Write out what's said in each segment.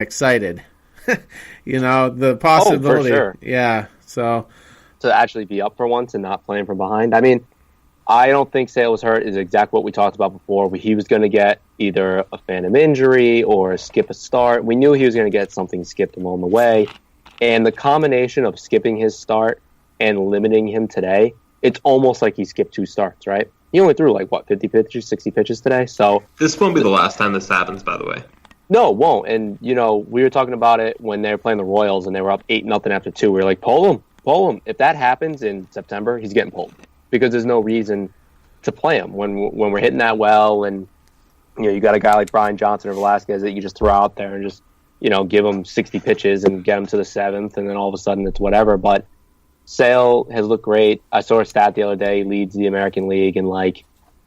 excited. The possibility. Oh, for sure. Yeah, so. To actually be up for once and not playing from behind. I mean, I don't think Sale was hurt is exactly what we talked about before. He was going to get either a phantom injury or skip a start. We knew he was going to get something skipped along the way. And the combination of skipping his start and limiting him today, it's almost like he skipped 2 starts, right? He only threw 50 pitches, 60 pitches today. So this won't be the last time this happens, by the way. No, it won't. And, we were talking about it when they were playing the Royals and they were up 8-0 after 2. We were like, pull him. If that happens in September, he's getting pulled because there's no reason to play him when we're hitting that well. And, you got a guy like Brian Johnson or Velasquez that you just throw out there and just, give him 60 pitches and get him to the 7th. And then all of a sudden it's whatever. But Sale has looked great. I saw a stat the other day. He leads the American League in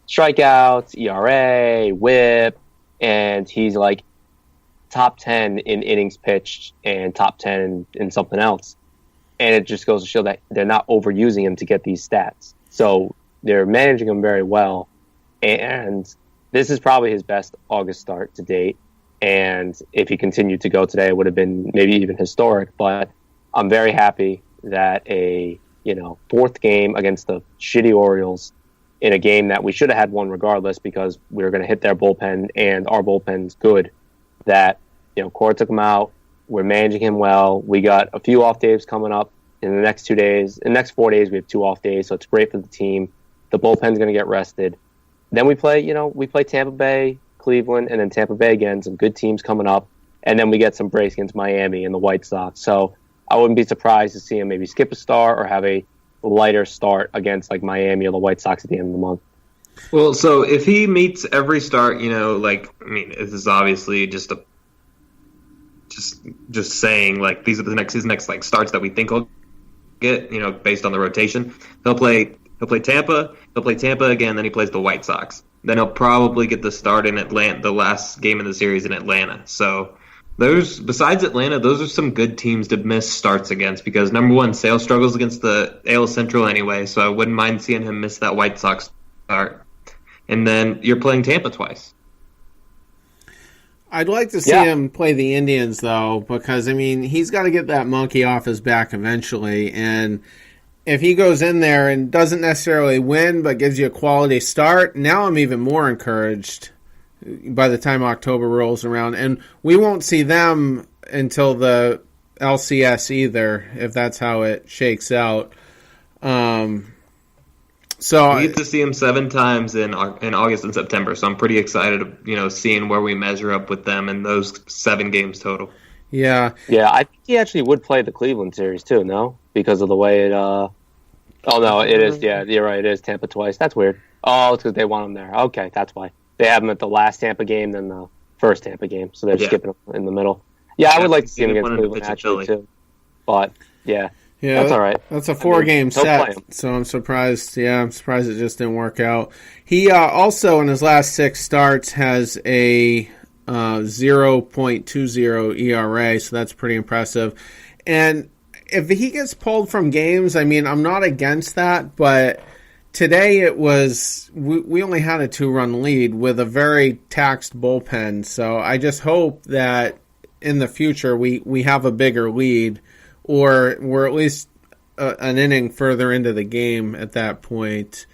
strikeouts, ERA, WHIP. And he's top 10 in innings pitched and top 10 in something else. And it just goes to show that they're not overusing him to get these stats. So they're managing him very well. And this is probably his best August start to date. And if he continued to go today, it would have been maybe even historic. But I'm very happy that a 4th game against the shitty Orioles in a game that we should have had won regardless because we were going to hit their bullpen and our bullpen's good, that, Cora took him out. We're managing him well. We got a few off days coming up in the next 2 days. In the next 4 days, we have 2 off days, so it's great for the team. The bullpen's going to get rested. Then we play Tampa Bay, Cleveland, and then Tampa Bay again, some good teams coming up. And then we get some breaks against Miami and the White Sox. So I wouldn't be surprised to see him maybe skip a start or have a lighter start against Miami or the White Sox at the end of the month. Well, so if he meets every start, this is obviously just saying these are his next starts that we think he'll get, based on the rotation. He'll play Tampa, again, then he plays the White Sox. Then he'll probably get the start in Atlanta, the last game of the series in Atlanta. So besides Atlanta, those are some good teams to miss starts against because number one, Sale struggles against the AL Central anyway, so I wouldn't mind seeing him miss that White Sox start. And then you're playing Tampa twice. I'd like to see him play the Indians, though, because, he's got to get that monkey off his back eventually. And if he goes in there and doesn't necessarily win but gives you a quality start, now I'm even more encouraged by the time October rolls around. And we won't see them until the LCS either, if that's how it shakes out. So we get to see him 7 times in August and September, so I'm pretty excited, seeing where we measure up with them in those 7 games total. Yeah. Yeah, I think he actually would play the Cleveland series too, no? Because of the way it Oh no, it is, yeah, you're right, it is Tampa twice. That's weird. Oh, it's because they want him there. Okay, that's why. They have him at the last Tampa game, then the first Tampa game, so they're skipping him in the middle. Yeah, I would like to see him against Cleveland actually too. But yeah. Yeah, that's all right. That's a 4-game set, so I'm surprised. Yeah, I'm surprised it just didn't work out. He also, in his last 6 starts, has a 0.20 ERA, so that's pretty impressive. And if he gets pulled from games, I'm not against that, but today it was we only had a 2-run lead with a very taxed bullpen, so I just hope that in the future we have a bigger lead. Or we're at least an inning further into the game at that point.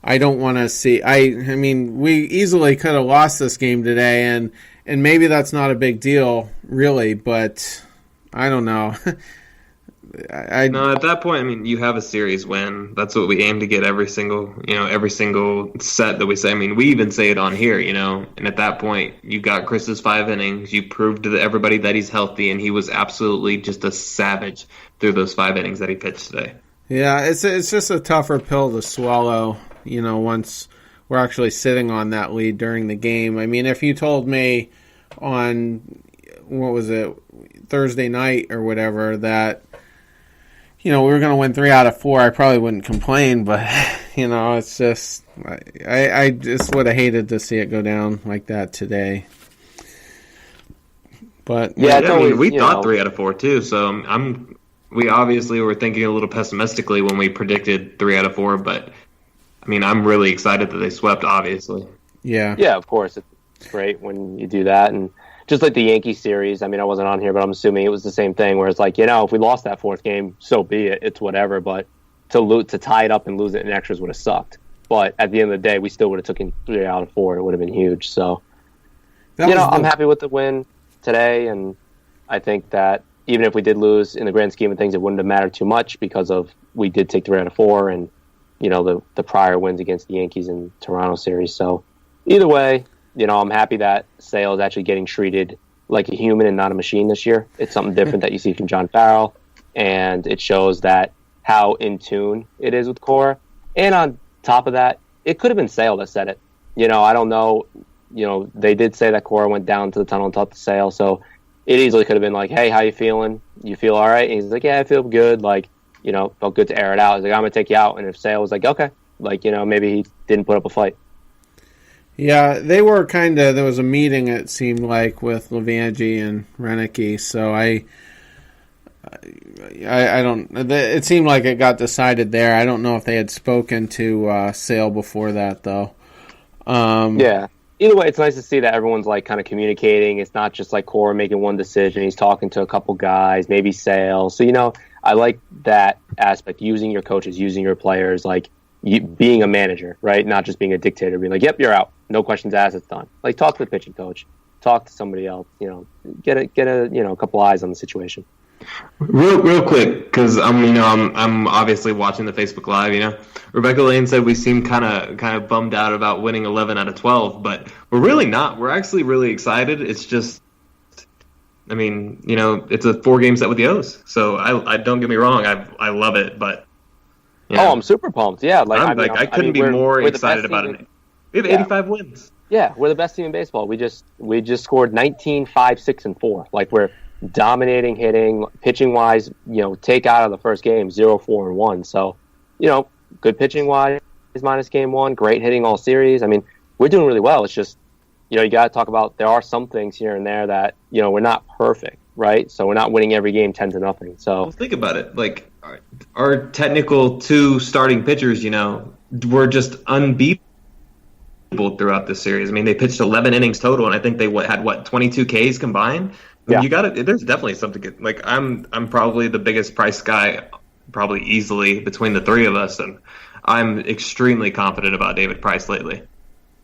I don't want to see. We easily could have lost this game today, and maybe that's not a big deal, really. But I don't know. No, at that point, you have a series win. That's what we aim to get every single set that we say. We even say it on here, And at that point, you got Chris's 5 innings. You proved to everybody that he's healthy, and he was absolutely just a savage through those 5 innings that he pitched today. Yeah, it's just a tougher pill to swallow, once we're actually sitting on that lead during the game. If you told me on, Thursday night or whatever, that we were going to win 3 out of 4, I probably wouldn't complain, but, it's just, I just would have hated to see it go down like that today. But yeah, we thought 3 out of 4 too, so we obviously were thinking a little pessimistically when we predicted 3 out of 4, but, I'm really excited that they swept, obviously. Yeah. Yeah, of course. It's great when you do that, and just like the Yankees series. I mean, I wasn't on here, but I'm assuming it was the same thing where it's like, if we lost that fourth game, so be it. It's whatever. But to tie it up and lose it in extras would have sucked. But at the end of the day, we still would have taken 3 out of 4. It would have been huge. So, I'm happy with the win today. And I think that even if we did lose in the grand scheme of things, it wouldn't have mattered too much because we did take 3 out of 4 and, the prior wins against the Yankees and Toronto series. So either way, I'm happy that Sale is actually getting treated like a human and not a machine this year. It's something different that you see from John Farrell, and it shows that how in tune it is with Cora. And on top of that, it could have been Sale that said it. I don't know. They did say that Cora went down to the tunnel and talked to Sale, so it easily could have been like, hey, how you feeling? You feel all right? And he's like, yeah, I feel good. Like, felt good to air it out. He's like, I'm going to take you out. And if Sale was like, okay, like, maybe he didn't put up a fight. Yeah, they were there was a meeting, it seemed like, with Levangie and Renicky, so I don't, it seemed like it got decided there. I don't know if they had spoken to Sale before that, though. Yeah. Either way, it's nice to see that everyone's like kind of communicating. It's not just like Cora making one decision. He's talking to a couple guys, maybe Sale. So, I like that aspect, using your coaches, using your players, like being a manager, right? Not just being a dictator, being like, yep, you're out. No questions asked, it's done. Like, talk to the pitching coach, talk to somebody else, get a couple eyes on the situation. Real quick, because I'm obviously watching the Facebook Live. Rebecca Lane said we seem kind of bummed out about winning 11 out of 12, but we're really not. We're actually really excited. It's just, it's a 4-game set with the O's. So I don't get me wrong, I love it, but I'm super pumped. Yeah, I couldn't be more excited about it. We have 85 wins. Yeah, we're the best team in baseball. We just scored 19, 5, 6, and 4. Like, we're dominating hitting, pitching wise, take out of the first game 0, 4, and 1. So, good pitching wise minus game 1, great hitting all series. I mean, we're doing really well. It's just, you got to talk about, there are some things here and there that, we're not perfect, right? So we're not winning every game 10-0. So well, think about it. Like, our technical 2 starting pitchers, were just unbeatable throughout this series. I mean, they pitched 11 innings total, and I think they had 22 Ks combined. Yeah. There's definitely something to get. Like, I'm probably the biggest price guy, probably easily between the 3 of us, and I'm extremely confident about David Price lately.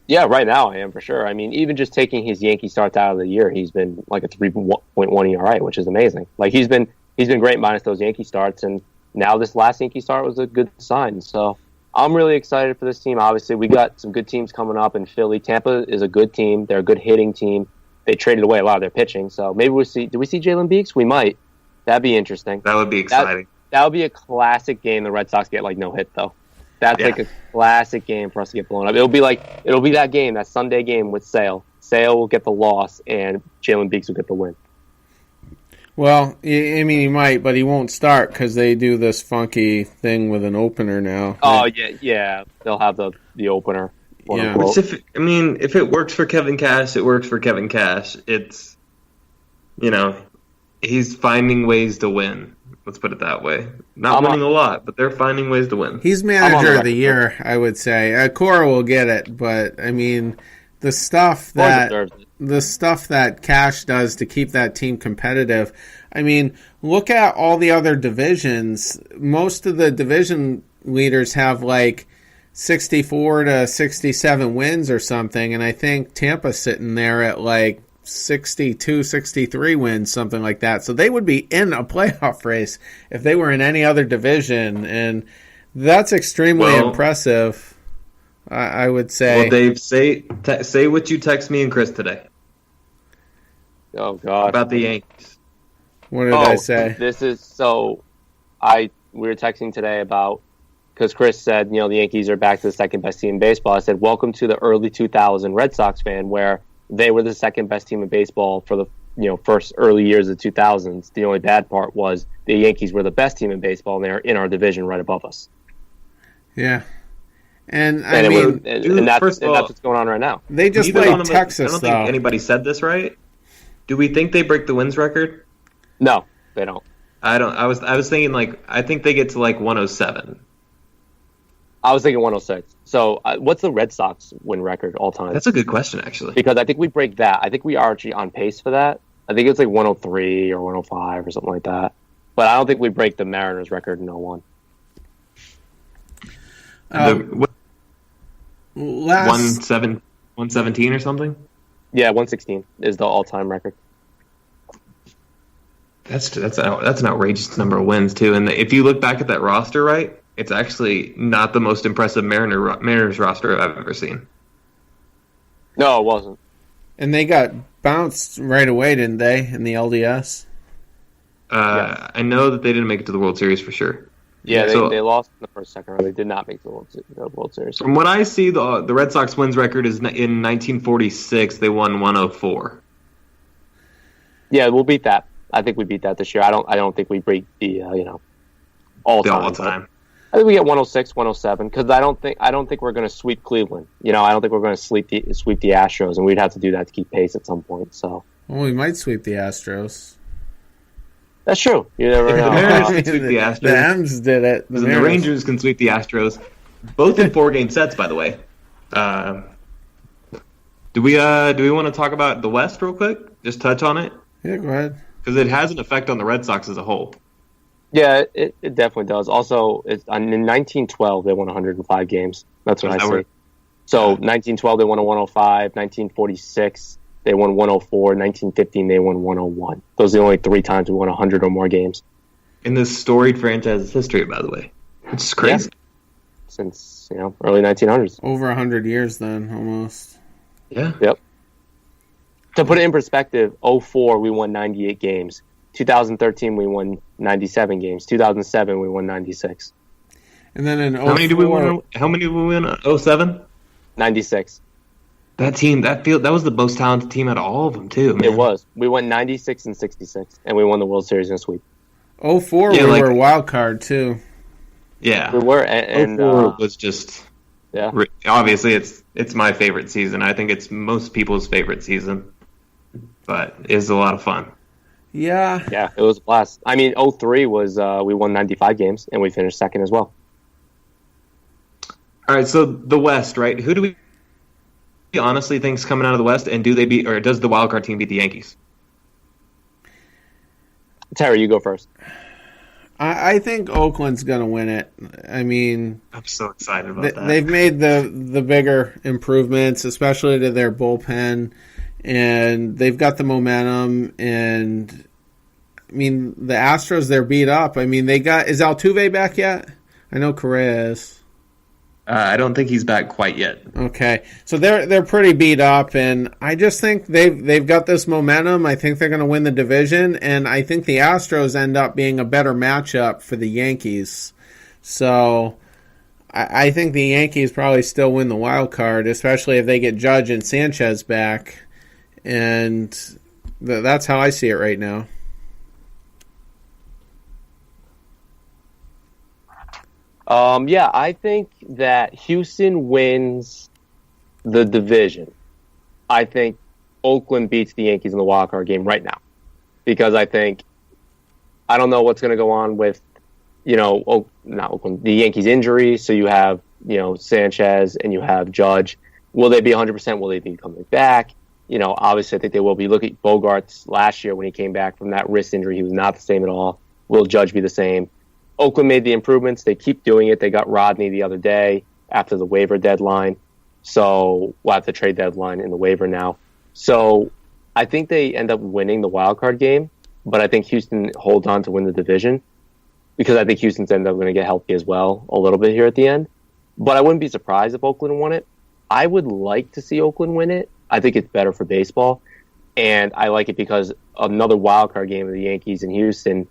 Yeah, right now I am for sure. I mean, even just taking his Yankee starts out of the year, he's been like a 3.1 ERA, which is amazing. Like, he's been great minus those Yankee starts, and now this last Yankee start was a good sign. So I'm really excited for this team. Obviously, we got some good teams coming up in Philly. Tampa is a good team. They're a good hitting team. They traded away a lot of their pitching, so maybe do we see Jalen Beeks? We might. That'd be interesting. That would be exciting. That would be a classic game. The Red Sox get like no hit though. That's like a classic game for us to get blown up. It'll be that game, that Sunday game with Sale. Sale will get the loss, and Jalen Beeks will get the win. Well, I mean, he might, but he won't start because they do this funky thing with an opener now. Oh yeah. They'll have the opener. Yeah. Which if it works for Kevin Cash, it works for Kevin Cash. It's, he's finding ways to win. Let's put it that way. Not winning a lot, but they're finding ways to win. He's manager of the year, I would say. Cora will get it, but I mean, the stuff that Cash does to keep that team competitive. I mean, look at all the other divisions. Most of the division leaders have like 64 to 67 wins or something, and I think Tampa's sitting there at like 62, 63 wins, something like that. So they would be in a playoff race if they were in any other division, and that's extremely impressive, I would say. Well, Dave, say what you text me and Chris today. Oh, God. About the Yankees. What did I say? We were texting today about, because Chris said, the Yankees are back to the second best team in baseball. I said, welcome to the early 2000 Red Sox fan, where they were the second best team in baseball for the first early years of the 2000s. The only bad part was the Yankees were the best team in baseball, and they're in our division right above us. Yeah. And that's what's going on right now. They just played Texas, I don't think anybody said this right. Do we think they break the wins record? No, they don't. I don't. I was thinking, like, I think they get to like 107. I was thinking 106. So what's the Red Sox win record all time? That's a good question, actually. Because I think we break that. I think we are actually on pace for that. I think it's like 103 or 105 or something like that. But I don't think we break the Mariners record in 01. Last 117 or something? Yeah, 116 is the all-time record. That's an outrageous number of wins, too. And if you look back at that roster, right, it's actually not the most impressive Mariners roster I've ever seen. No, it wasn't. And they got bounced right away, didn't they, in the LDS? Yes. I know that they didn't make it to the World Series for sure. Yeah, they lost in the first, second round. They did not make the World Series. From what I see, the Red Sox wins record is in 1946. They won 104. Yeah, we'll beat that. I think we beat that this year. I don't think we beat the all time. I think we get 106, 107 because I don't think we're going to sweep Cleveland. I don't think we're going to sweep the Astros, and we'd have to do that to keep pace at some point. So we might sweep the Astros. That's true. You never know. The Mariners can sweep the Astros. The M's did it. The Rangers can sweep the Astros, both in 4-game sets, by the way. Do we want to talk about the West real quick? Just touch on it. Yeah, go ahead. Because it has an effect on the Red Sox as a whole. Yeah, it definitely does. Also, in 1912 they won 105 games. That's what I see. So 1912 they won 105. 1946. They won 104. 1915, they won 101. Those are the only 3 times we won 100 or more games. In this storied franchise's history, by the way. It's crazy. Yeah. Since, early 1900s. Over 100 years then, almost. Yeah. Yep. To put it in perspective, 04, we won 98 games. 2013, we won 97 games. 2007, we won 96. And then in 04... How many did we win? 07? 96. That team, that was the most talented team out of all of them, too, man. It was. We went 96 and 66, and we won the World Series in a sweep. 04, we were a wild card, too. Yeah. We were. And 04 was just... Yeah. Obviously, it's my favorite season. I think it's most people's favorite season. But it was a lot of fun. Yeah. Yeah, it was a blast. I mean, 03 was... we won 95 games, and we finished second as well. All right, so the West, right? Who do we honestly think's coming out of the West, and does the wildcard team beat the Yankees? Terry, you go first. I think Oakland's going to win it. I mean, I'm so excited about that. They've made the bigger improvements, especially to their bullpen, and they've got the momentum. And I mean, the Astros, they're beat up. I mean, is Altuve back yet? I know Correa is. I don't think he's back quite yet. Okay, so they're pretty beat up, and I just think they've got this momentum. I think they're going to win the division, and I think the Astros end up being a better matchup for the Yankees. So I think the Yankees probably still win the wild card, especially if they get Judge and Sanchez back, and that's how I see it right now. Yeah, I think that Houston wins the division. I think Oakland beats the Yankees in the wild card game right now. Because I don't know what's going to go on with, not Oakland, the Yankees injury. So you have, Sanchez and you have Judge. Will they be 100%? Will they be coming back? Obviously I think they will be. Look at Bogarts last year when he came back from that wrist injury. He was not the same at all. Will Judge be the same? Oakland made the improvements. They keep doing it. They got Rodney the other day after the waiver deadline. So we'll have the trade deadline in the waiver now. So I think they end up winning the wild card game, but I think Houston holds on to win the division because I think Houston's end up going to get healthy as well a little bit here at the end. But I wouldn't be surprised if Oakland won it. I would like to see Oakland win it. I think it's better for baseball. And I like it because another wild card game of the Yankees and Houston,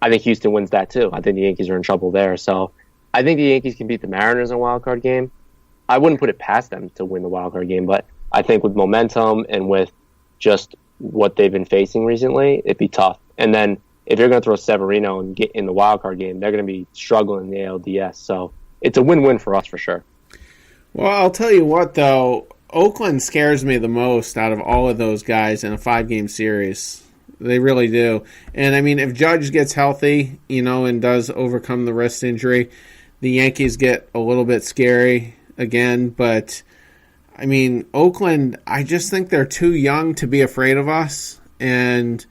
I think Houston wins that too. I think the Yankees are in trouble there. So I think the Yankees can beat the Mariners in a wild card game. I wouldn't put it past them to win the wild card game, but I think with momentum and with just what they've been facing recently, it'd be tough. And then if you're going to throw Severino and get in the wild card game, they're going to be struggling in the ALDS. So it's a win-win for us for sure. Well, I'll tell you what, though. Oakland scares me the most out of all of those guys in a 5-game series. They really do. And, I mean, if Judge gets healthy, and does overcome the wrist injury, the Yankees get a little bit scary again. But, I mean, Oakland, I just think they're too young to be afraid of us. And